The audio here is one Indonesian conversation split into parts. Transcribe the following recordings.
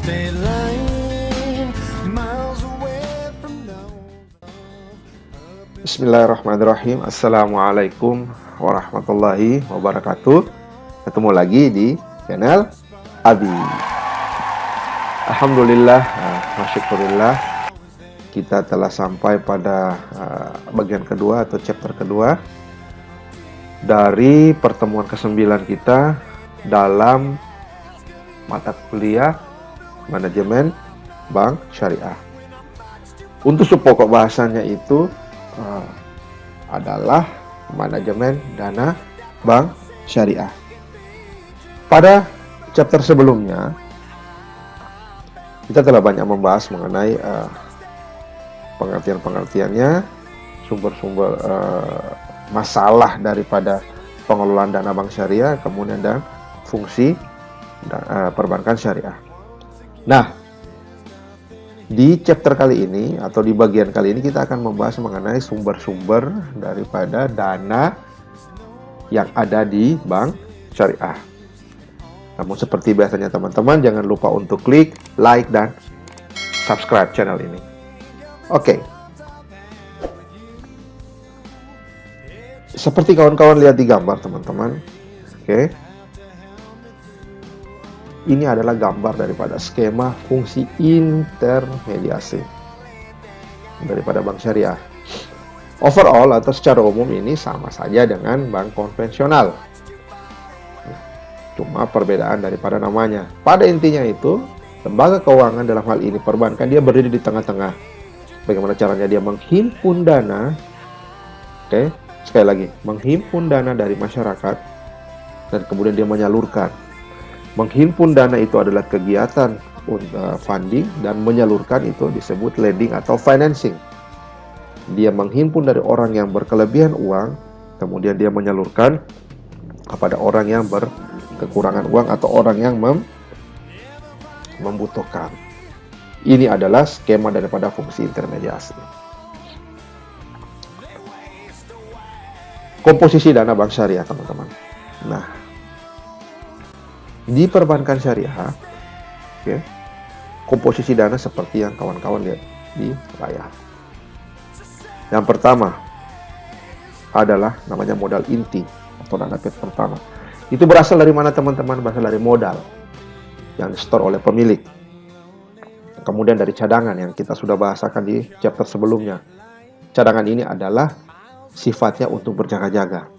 state line, miles away from those. Bismillahirrahmanirrahim. Assalamualaikum warahmatullahi wabarakatuh. Ketemu lagi di channel Abi. Alhamdulillah, masyukurillah, kita telah sampai pada bagian kedua atau chapter kedua dari pertemuan ke-9 kita dalam mata kuliah Manajemen Bank Syariah. Untuk pokok bahasanya itu adalah Manajemen Dana Bank Syariah. Pada chapter sebelumnya kita telah banyak membahas mengenai pengertian-pengertiannya, sumber-sumber masalah daripada pengelolaan dana bank syariah, kemudian dan fungsi perbankan syariah. Nah, di chapter kali ini atau di bagian kali ini kita akan membahas mengenai sumber-sumber daripada dana yang ada di bank syariah. Namun seperti biasanya teman-teman, jangan lupa untuk klik like dan subscribe channel ini. Oke. Seperti kawan-kawan lihat di gambar teman-teman. Oke. Ini adalah gambar daripada skema fungsi intermediasi daripada bank syariah. Overall atau secara umum ini sama saja dengan bank konvensional. Cuma perbedaan daripada namanya. Pada intinya itu, lembaga keuangan dalam hal ini perbankan dia berdiri di tengah-tengah. Bagaimana caranya dia menghimpun dana. Oke. Sekali lagi, menghimpun dana dari masyarakat dan kemudian dia menyalurkan. Menghimpun dana itu adalah kegiatan funding dan menyalurkan itu disebut lending atau financing. Dia menghimpun dari orang yang berkelebihan uang, kemudian dia menyalurkan kepada orang yang berkekurangan uang atau orang yang membutuhkan. Ini adalah skema daripada fungsi intermediasi. Komposisi dana bank syariah teman-teman. Nah, di perbankan syariah, komposisi dana seperti yang kawan-kawan lihat di layar. Yang pertama adalah namanya modal inti atau dana pertama. Itu berasal dari mana teman-teman? Berasal dari modal yang di-store oleh pemilik. Kemudian dari cadangan yang kita sudah bahasakan di chapter sebelumnya. Cadangan ini adalah sifatnya untuk berjaga-jaga.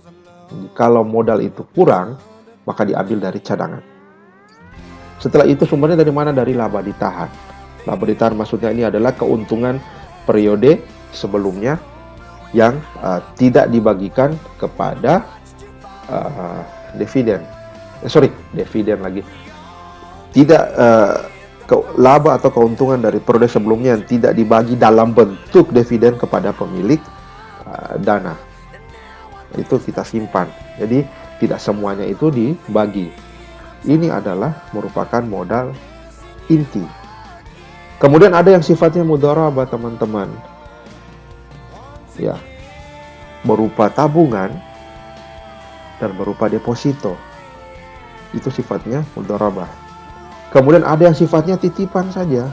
Kalau modal itu kurang, maka diambil dari cadangan. Setelah itu sumbernya dari mana? Dari laba ditahan. Laba ditahan maksudnya ini adalah keuntungan periode sebelumnya yang tidak dibagikan kepada dividen. Dividen lagi. Tidak laba atau keuntungan dari periode sebelumnya yang tidak dibagi dalam bentuk dividen kepada pemilik dana. Itu kita simpan. Jadi tidak semuanya itu dibagi. Ini adalah merupakan modal inti. Kemudian ada yang sifatnya mudharabah teman-teman. Ya. Berupa tabungan dan berupa deposito. Itu sifatnya mudharabah. Kemudian ada yang sifatnya titipan saja.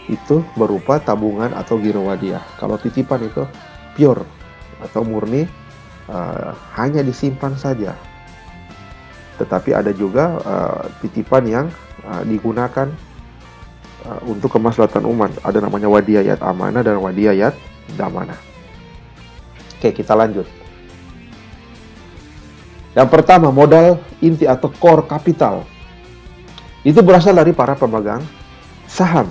Itu berupa tabungan atau girowadiyah. Kalau titipan itu pure atau murni hanya disimpan saja. Tetapi ada juga titipan yang digunakan untuk kemaslahatan umat. Ada namanya wadiyah amanah dan wadiyah damanah. Oke, kita lanjut. Yang pertama, modal inti atau core capital. Itu berasal dari para pemegang saham.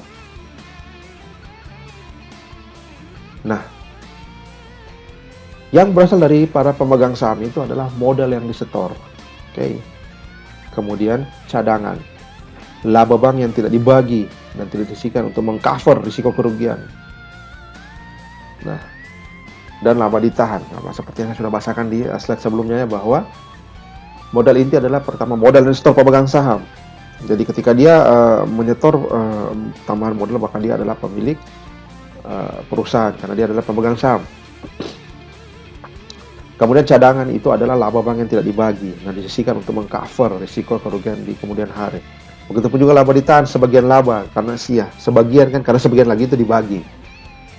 Nah, yang berasal dari para pemegang saham itu adalah modal yang disetor. Kemudian cadangan. Laba bank yang tidak dibagi dan tidak disisikan untuk mengcover risiko kerugian. Nah, dan laba ditahan. Nah, seperti yang saya sudah bahasakan di slide sebelumnya bahwa modal inti adalah pertama modal yang disetor pemegang saham. Jadi ketika dia menyetor tambahan modal, maka dia adalah pemilik perusahaan karena dia adalah pemegang saham. Kemudian cadangan itu adalah laba bank yang tidak dibagi, yang disisihkan untuk mengcover risiko kerugian di kemudian hari. Begitupun juga laba ditahan, sebagian laba karena sebagian kan, karena sebagian lagi itu dibagi,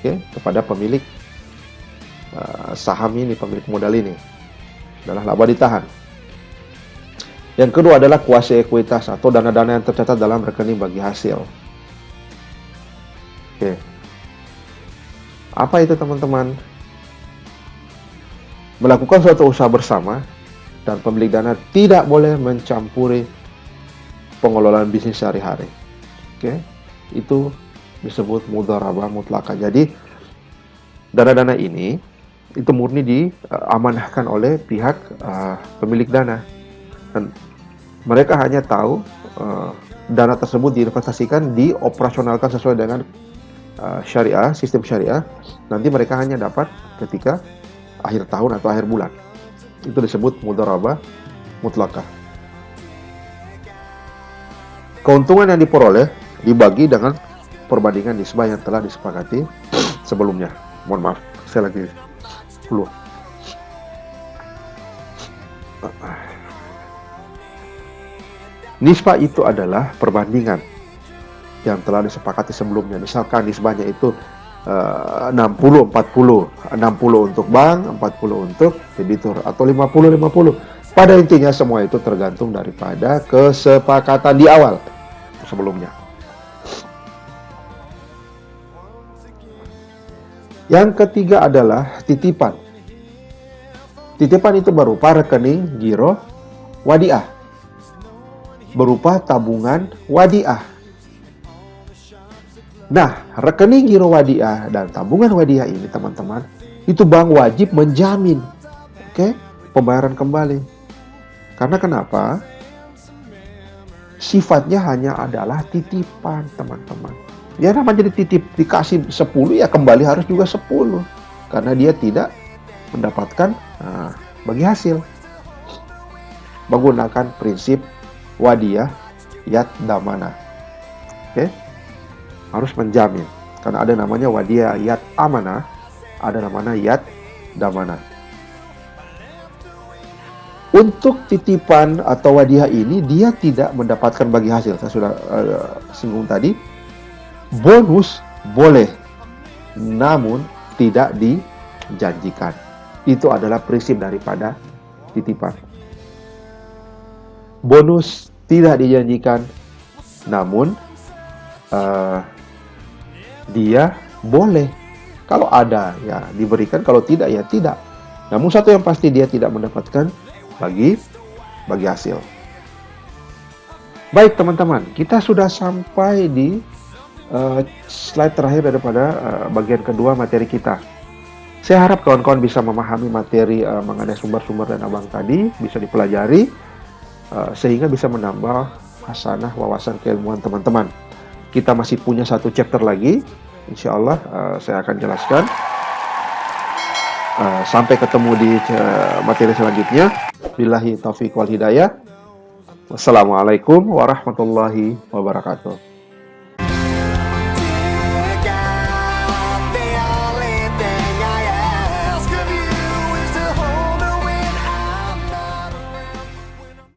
oke, kepada pemilik saham ini, pemilik modal ini, adalah laba ditahan. Yang kedua adalah kuasi ekuitas atau dana-dana yang tercatat dalam rekening bagi hasil. Oke. Apa itu teman-teman? Melakukan suatu usaha bersama dan pemilik dana tidak boleh mencampuri pengelolaan bisnis sehari-hari. Oke. Itu disebut mudharabah mutlakah. Jadi dana-dana ini itu murni diamanahkan oleh pihak pemilik dana, dan mereka hanya tahu dana tersebut diinvestasikan, dioperasionalkan sesuai dengan syariah, sistem syariah. Nanti mereka hanya dapat ketika akhir tahun atau akhir bulan. Itu disebut mudharabah mutlakah. Keuntungan yang diperoleh dibagi dengan perbandingan nisbah yang telah disepakati sebelumnya. Mohon maaf, saya lagi flu. Nisbah itu adalah perbandingan yang telah disepakati sebelumnya. Misalkan nisbahnya itu 60-40, 60 untuk bank, 40 untuk debitur, atau 50-50. Pada intinya semua itu tergantung daripada kesepakatan di awal sebelumnya. Yang ketiga adalah titipan. Titipan itu berupa rekening giro wadiah, berupa tabungan wadiah. Nah, rekening giro wadiah dan tabungan wadiah ini teman-teman, itu bank wajib menjamin, pembayaran kembali. Karena kenapa? Sifatnya hanya adalah titipan, teman-teman. Ya namanya dititip, dikasih 10, ya kembali harus juga 10. Karena dia tidak mendapatkan bagi hasil. Menggunakan prinsip wadiyah yad damana. Harus menjamin. Karena ada namanya wadiyah yad amanah, ada namanya yad damana. Untuk titipan atau wadiah ini dia tidak mendapatkan bagi hasil. Saya sudah singgung tadi. Bonus boleh, namun tidak dijanjikan. Itu adalah prinsip daripada titipan. Bonus tidak dijanjikan, namun dia boleh. Kalau ada ya diberikan, kalau tidak ya tidak. Namun satu yang pasti, dia tidak mendapatkan bagi hasil. Baik teman-teman, kita sudah sampai di slide terakhir daripada bagian kedua materi kita. Saya harap kawan-kawan bisa memahami materi mengenai sumber-sumber dan abang tadi, bisa dipelajari sehingga bisa menambah hasanah wawasan keilmuan teman-teman. Kita masih punya satu chapter lagi, insya Allah saya akan jelaskan. Sampai ketemu di materi selanjutnya. Billahi taufiq wal hidayah. Wassalamualaikum warahmatullahi wabarakatuh.